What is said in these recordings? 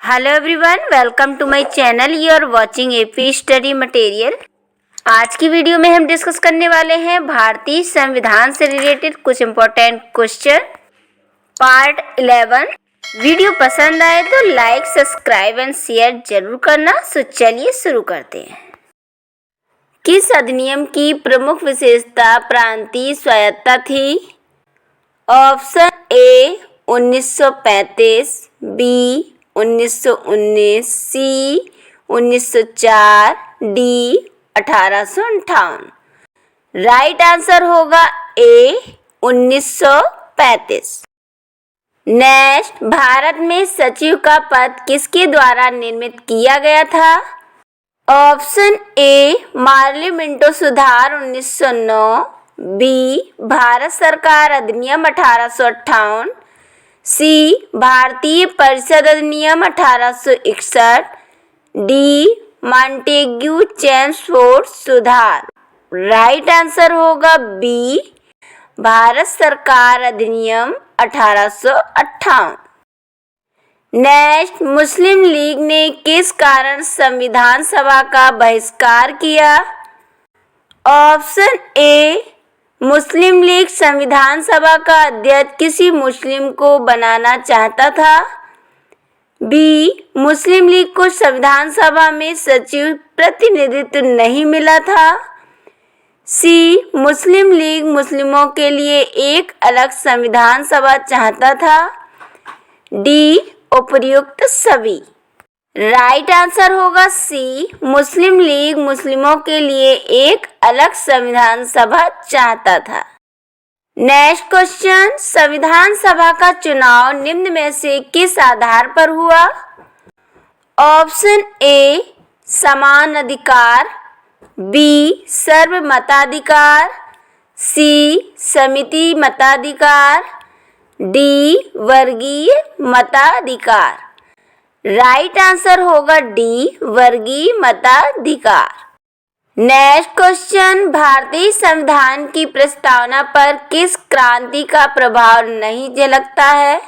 Hello everyone, welcome to my channel. You are watching AP study material. आज की video में हम discuss करने वाले हैं भारतीय संविधान से रिलेटेड कुछ इम्पोर्टेंट क्वेश्चन, पार्ट 11। वीडियो पसंद आए तो लाइक, सब्सक्राइब एंड शेयर जरूर करना। सो चलिए शुरू करते हैं। किस अधिनियम की प्रमुख विशेषता प्रांतीय स्वायत्तता थी? Option A 1935, B 1919, C 1904, D 1858। Right answer होगा ए 1935। नेक्स्ट, भारत में सचिव का पद किसके द्वारा निर्मित किया गया था? ऑप्शन ए पार्लियामेंटो सुधार 1909, बी भारत सरकार अधिनियम 1858, सी भारतीय परिषद अधिनियम 1861, डी मॉन्टेग्यू चेम्सफोर्ड सुधार। राइट आंसर होगा बी भारत सरकार अधिनियम 1858। नेक्स्ट, मुस्लिम लीग ने किस कारण संविधान सभा का बहिष्कार किया? ऑप्शन ए मुस्लिम लीग संविधान सभा का अध्यक्ष किसी मुस्लिम को बनाना चाहता था, बी मुस्लिम लीग को संविधान सभा में सचिव प्रतिनिधित्व नहीं मिला था, सी मुस्लिम लीग मुस्लिमों के लिए एक अलग संविधान सभा चाहता था, डी उपर्युक्त सभी। राइट आंसर होगा सी मुस्लिम लीग मुस्लिमों के लिए एक अलग संविधान सभा चाहता था। नेक्स्ट क्वेश्चन, संविधान सभा का चुनाव निम्न में से किस आधार पर हुआ? ऑप्शन ए समान अधिकार, बी सर्वमताधिकार, सी समिति मताधिकार, डी वर्गीय मताधिकार। राइट आंसर होगा डी वर्गीय मताधिकार। नेक्स्ट क्वेश्चन, भारतीय संविधान की प्रस्तावना पर किस क्रांति का प्रभाव नहीं झलकता है?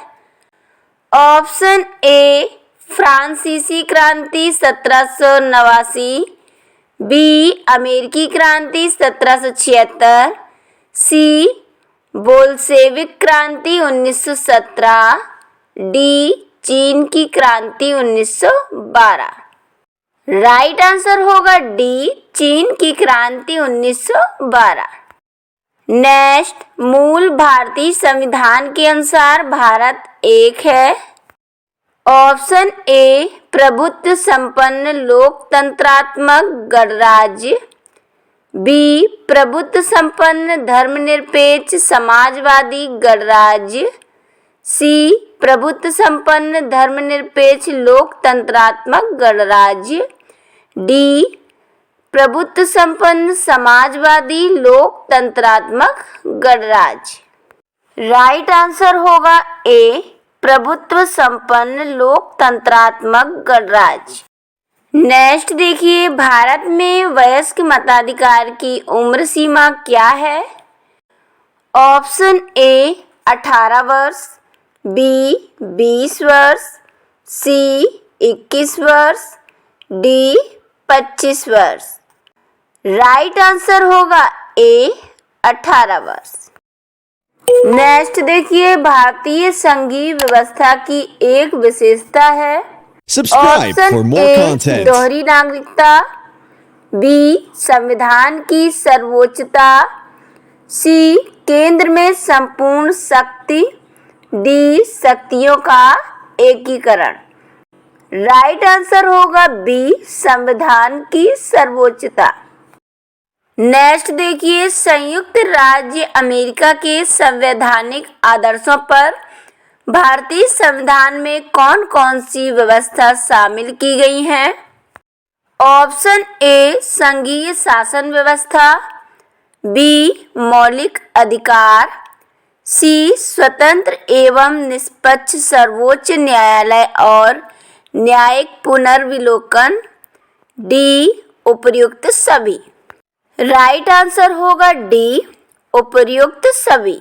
ऑप्शन ए फ्रांसीसी क्रांति 1789, बी अमेरिकी क्रांति 1776, सी बोल्शेविक क्रांति 1917, डी चीन की क्रांति 1912। राइट आंसर होगा डी चीन की क्रांति 1912। नेक्स्ट, मूल भारतीय संविधान के अनुसार भारत एक है। ऑप्शन ए प्रभुत्व संपन्न लोकतंत्रात्मक गणराज्य, बी प्रभुत्व संपन्न धर्मनिरपेक्ष समाजवादी गणराज्य, सी प्रभुत्व संपन्न धर्मनिरपेक्ष लोकतंत्रात्मक गणराज्य, डी प्रभुत्व संपन्न समाजवादी लोकतंत्रात्मक गणराज्य। राइट आंसर होगा ए प्रभुत्व संपन्न लोकतंत्रात्मक गणराज्य। नेक्स्ट देखिए, भारत में वयस्क मताधिकार की उम्र सीमा क्या है? ऑप्शन ए 18 वर्ष, बी 20 वर्ष, सी 21 वर्ष, डी 25 वर्ष। राइट आंसर होगा ए 18 वर्ष। नेक्स्ट देखिए, भारतीय संघीय व्यवस्था की एक विशेषता है। ऑप्शन ए दोहरी नागरिकता, बी संविधान की सर्वोच्चता, सी केंद्र में संपूर्ण शक्ति, डी शक्तियों का एकीकरण। राइट आंसर होगा बी संविधान की सर्वोच्चता। नेक्स्ट देखिए, संयुक्त राज्य अमेरिका के संवैधानिक आदर्शों पर भारतीय संविधान में कौन कौन सी व्यवस्था शामिल की गई हैं? ऑप्शन ए संघीय शासन व्यवस्था, बी मौलिक अधिकार, सी स्वतंत्र एवं निष्पक्ष सर्वोच्च न्यायालय और न्यायिक पुनर्विलोकन, डी उपर्युक्त सभी। राइट आंसर होगा डी उपर्युक्त सभी।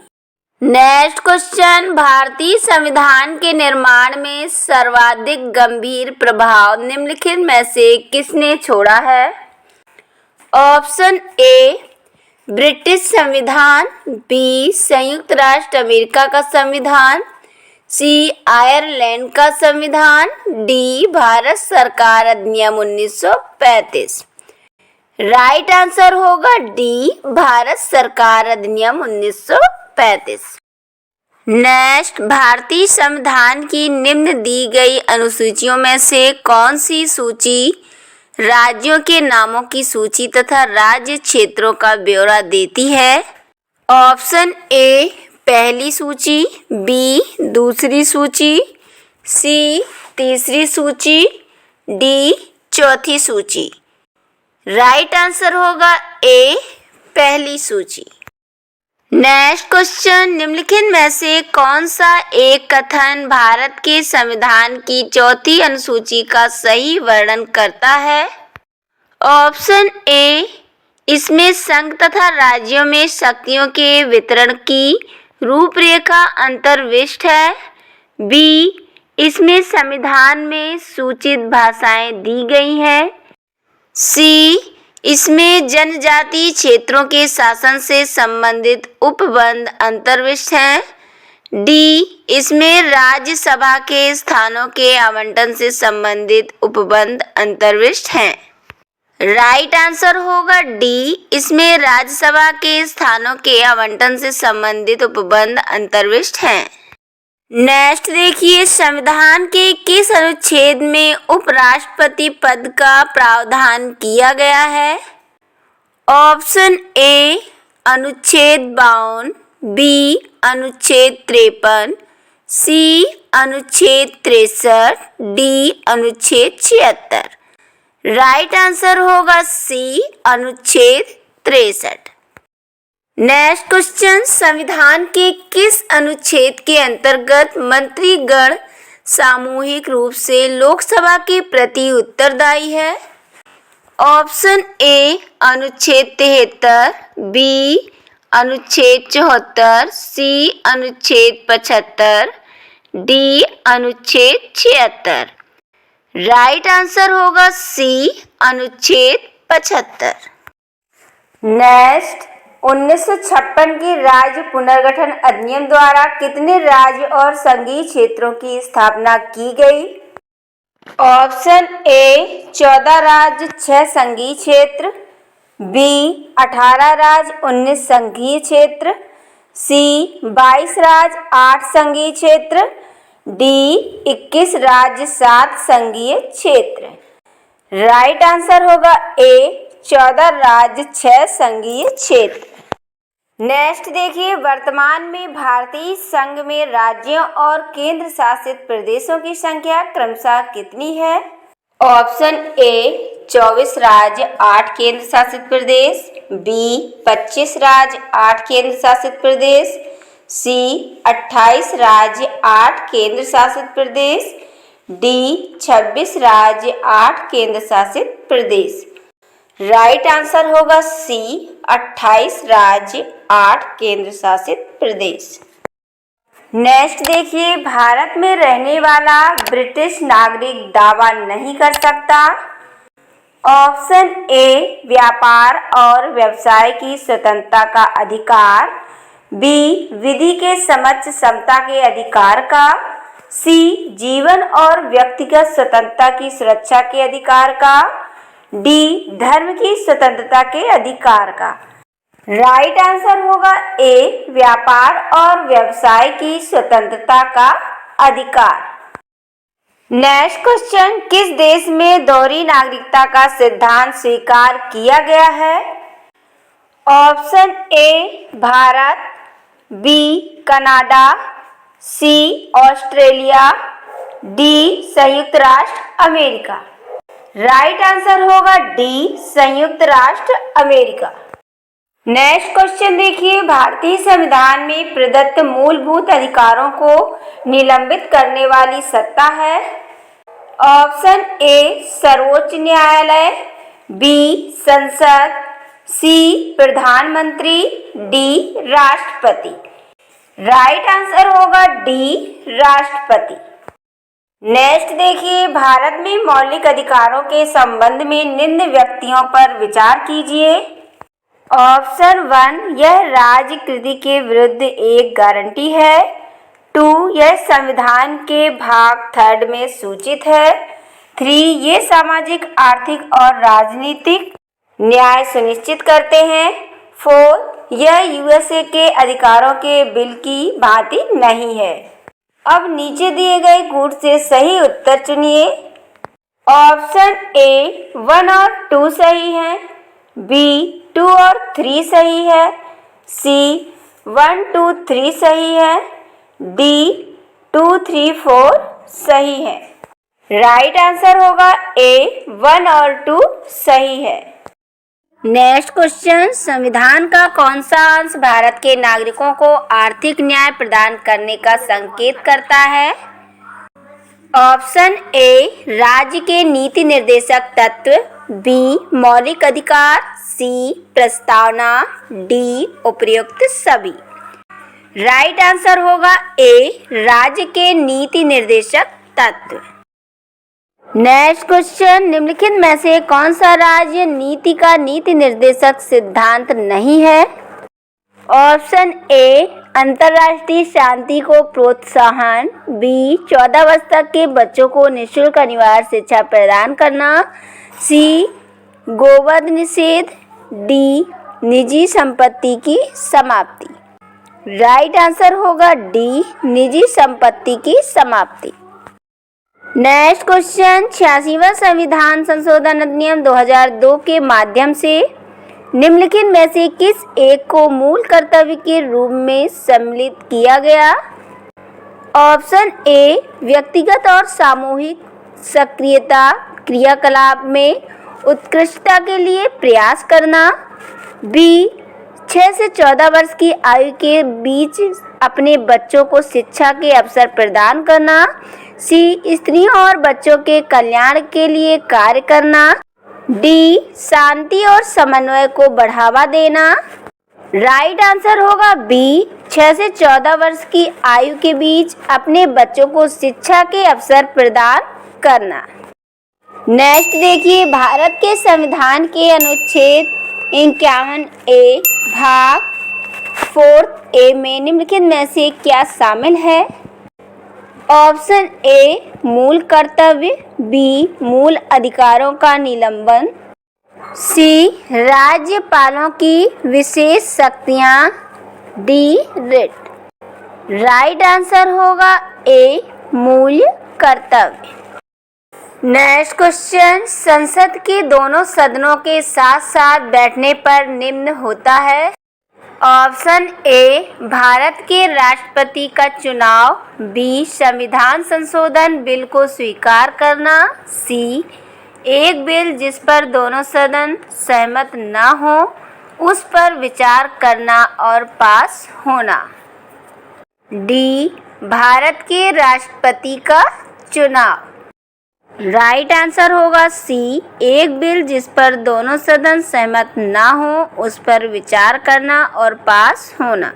नेक्स्ट क्वेश्चन, भारतीय संविधान के निर्माण में सर्वाधिक गंभीर प्रभाव निम्नलिखित में से किसने छोड़ा है? ऑप्शन ए ब्रिटिश संविधान, बी संयुक्त राष्ट्र अमेरिका का संविधान, सी आयरलैंड का संविधान, डी भारत सरकार अधिनियम 1935। राइट आंसर होगा डी भारत सरकार अधिनियम 1935। नेक्स्ट, भारतीय संविधान की निम्न दी गई अनुसूचियों में से कौन सी सूची राज्यों के नामों की सूची तथा राज्य क्षेत्रों का ब्यौरा देती है? ऑप्शन ए पहली सूची, बी दूसरी सूची, सी तीसरी सूची, डी चौथी सूची। राइट आंसर होगा ए पहली सूची। नेक्स्ट क्वेश्चन, निम्नलिखित में से कौन सा एक कथन भारत के संविधान की चौथी अनुसूची का सही वर्णन करता है? ऑप्शन ए इसमें संघ तथा राज्यों में शक्तियों के वितरण की रूपरेखा अंतर्विष्ट है, बी इसमें संविधान में सूचित भाषाएं दी गई हैं, सी इसमें जनजातीय क्षेत्रों के शासन से संबंधित उपबंध अंतर्विष्ट हैं, डी इसमें राज्यसभा के स्थानों के आवंटन से संबंधित उपबंध अंतर्विष्ट हैं। राइट आंसर होगा डी इसमें राज्यसभा के स्थानों के आवंटन से संबंधित उपबंध अंतर्विष्ट हैं। नेक्स्ट देखिए, संविधान के किस अनुच्छेद में उपराष्ट्रपति पद का प्रावधान किया गया है? ऑप्शन ए अनुच्छेद 52, बी अनुच्छेद 53, सी अनुच्छेद 63, डी अनुच्छेद 76। राइट आंसर होगा सी अनुच्छेद 63। नेक्स्ट क्वेश्चन, संविधान के किस अनुच्छेद के अंतर्गत मंत्रीगण सामूहिक रूप से लोकसभा के प्रति उत्तरदायी है? ऑप्शन ए अनुच्छेद 73, बी अनुच्छेद 74, सी अनुच्छेद 75, डी अनुच्छेद 76। राइट आंसर होगा सी अनुच्छेद 75। नेक्स्ट, 1956 के राज्य पुनर्गठन अधिनियम द्वारा कितने राज्य और संघीय क्षेत्रों की स्थापना की गई? ऑप्शन ए 14 राज्य 6 संघीय क्षेत्र, बी 18 राज्य 19 संघीय क्षेत्र, सी 22 राज्य 8 संघीय क्षेत्र, डी 21 राज्य 7 संघीय क्षेत्र। राइट आंसर होगा ए 14 राज्य 6 संघीय क्षेत्र। नेक्स्ट देखिए, वर्तमान में भारतीय संघ में राज्यों और केंद्र शासित प्रदेशों की संख्या क्रमशः कितनी है? ऑप्शन ए 24 राज्य 8 केंद्र शासित प्रदेश, बी 25 राज्य 8 केंद्र शासित प्रदेश, सी 28 राज्य 8 केंद्र शासित प्रदेश, डी 26 राज्य 8 केंद्र शासित प्रदेश। राइट आंसर होगा सी 28 राज्य 8 केंद्र शासित प्रदेश। नेक्स्ट देखिए, भारत में रहने वाला ब्रिटिश नागरिक दावा नहीं कर सकता। ऑप्शन ए व्यापार और व्यवसाय की स्वतंत्रता का अधिकार, बी विधि के समक्ष समता के अधिकार का, सी जीवन और व्यक्तिगत स्वतंत्रता की सुरक्षा के अधिकार का, डी धर्म की स्वतंत्रता के अधिकार का। राइट आंसर होगा ए व्यापार और व्यवसाय की स्वतंत्रता का अधिकार। नेक्स्ट क्वेश्चन, किस देश में दोहरी नागरिकता का सिद्धांत स्वीकार किया गया है? Option A Bharat, B Canada, C Australia, D संयुक्त राष्ट्र अमेरिका। राइट आंसर होगा डी संयुक्त राष्ट्र अमेरिका। नेक्स्ट क्वेश्चन देखिए, भारतीय संविधान में प्रदत्त मूलभूत अधिकारों को निलंबित करने वाली सत्ता है? ऑप्शन ए सर्वोच्च न्यायालय, बी संसद, सी प्रधानमंत्री, डी राष्ट्रपति। राइट आंसर होगा डी, राष्ट्रपति। नेक्स्ट देखिए, भारत में मौलिक अधिकारों के संबंध में निम्न व्यक्तियों पर विचार कीजिए। ऑप्शन 1, यह राज्य कृति के विरुद्ध एक गारंटी है। 2, यह संविधान के भाग 3 में सूचित है। 3, ये सामाजिक, आर्थिक और राजनीतिक न्याय सुनिश्चित करते हैं। 4, यह यूएसए के अधिकारों के बिल की भांति नहीं है। अब नीचे दिए गए गुण से सही उत्तर चुनिए। ऑप्शन ए 1 और 2 सही है। बी 2 और 3 सही है। सी 1, 2, 3 सही है। डी 2, 3, 4 सही है। राइट आंसर होगा ए 1 और 2 सही है। नेक्स्ट क्वेश्चन, संविधान का कौन सा अंश भारत के नागरिकों को आर्थिक न्याय प्रदान करने का संकेत करता है? ऑप्शन ए, राज्य के नीति निर्देशक तत्व। बी, मौलिक अधिकार। सी, प्रस्तावना। डी, उपर्युक्त सभी। राइट आंसर होगा ए, राज्य के नीति निर्देशक तत्व। नेक्स्ट क्वेश्चन, निम्नलिखित में से कौन सा राज्य नीति का नीति निर्देशक सिद्धांत नहीं है? ऑप्शन ए, अंतर्राष्ट्रीय शांति को प्रोत्साहन। बी, 14 वर्ष तक के बच्चों को निःशुल्क अनिवार्य शिक्षा प्रदान करना। सी, गोवध निषेध। डी, निजी संपत्ति की समाप्ति। राइट आंसर होगा डी, निजी संपत्ति की समाप्ति। नेक्स्ट क्वेश्चन, 86वां संविधान संशोधन अधिनियम 2002 के माध्यम से निम्नलिखित में से किस एक को मूल कर्तव्य के रूप में सम्मिलित किया गया? ऑप्शन ए, व्यक्तिगत और सामूहिक सक्रियता क्रियाकलाप में उत्कृष्टता के लिए प्रयास करना। बी, 6 से 14 वर्ष की आयु के बीच अपने बच्चों को शिक्षा के अवसर प्रदान करना। सी, स्त्रियों और बच्चों के कल्याण के लिए कार्य करना। डी, शांति और समन्वय को बढ़ावा देना। राइट आंसर होगा बी, 6 से 14 वर्ष की आयु के बीच अपने बच्चों को शिक्षा के अवसर प्रदान करना। नेक्स्ट देखिए, भारत के संविधान के अनुच्छेद 51A भाग 4A में निम्नलिखित में से क्या शामिल है? ऑप्शन ए, मूल कर्तव्य। बी, मूल अधिकारों का निलंबन। सी, राज्यपालों की विशेष शक्तियां। D, writ. राइट आंसर होगा ए, मूल कर्तव्य। नेक्स्ट क्वेश्चन, संसद के दोनों सदनों के साथ साथ बैठने पर निम्न होता है। ऑप्शन ए, भारत के राष्ट्रपति का चुनाव। बी, संविधान संशोधन बिल को स्वीकार करना। सी, एक बिल जिस पर दोनों सदन सहमत न हो उस पर विचार करना और पास होना। डी, भारत के राष्ट्रपति का चुनाव। राइट आंसर होगा सी, एक बिल जिस पर दोनों सदन सहमत ना हो उस पर विचार करना और पास होना।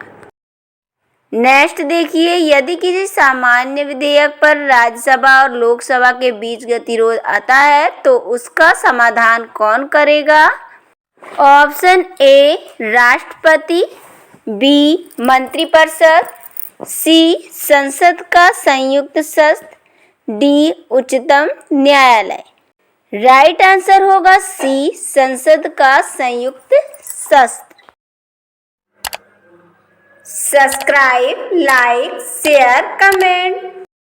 नेक्स्ट देखिए, यदि किसी सामान्य विधेयक पर राज्यसभा और लोकसभा के बीच गतिरोध आता है तो उसका समाधान कौन करेगा? ऑप्शन ए, राष्ट्रपति। बी, मंत्रिपरिषद। सी, संसद का संयुक्त सत्र। डी, उच्चतम न्यायालय। राइट आंसर होगा सी, संसद का संयुक्त सत्र। Subscribe, like, share, comment.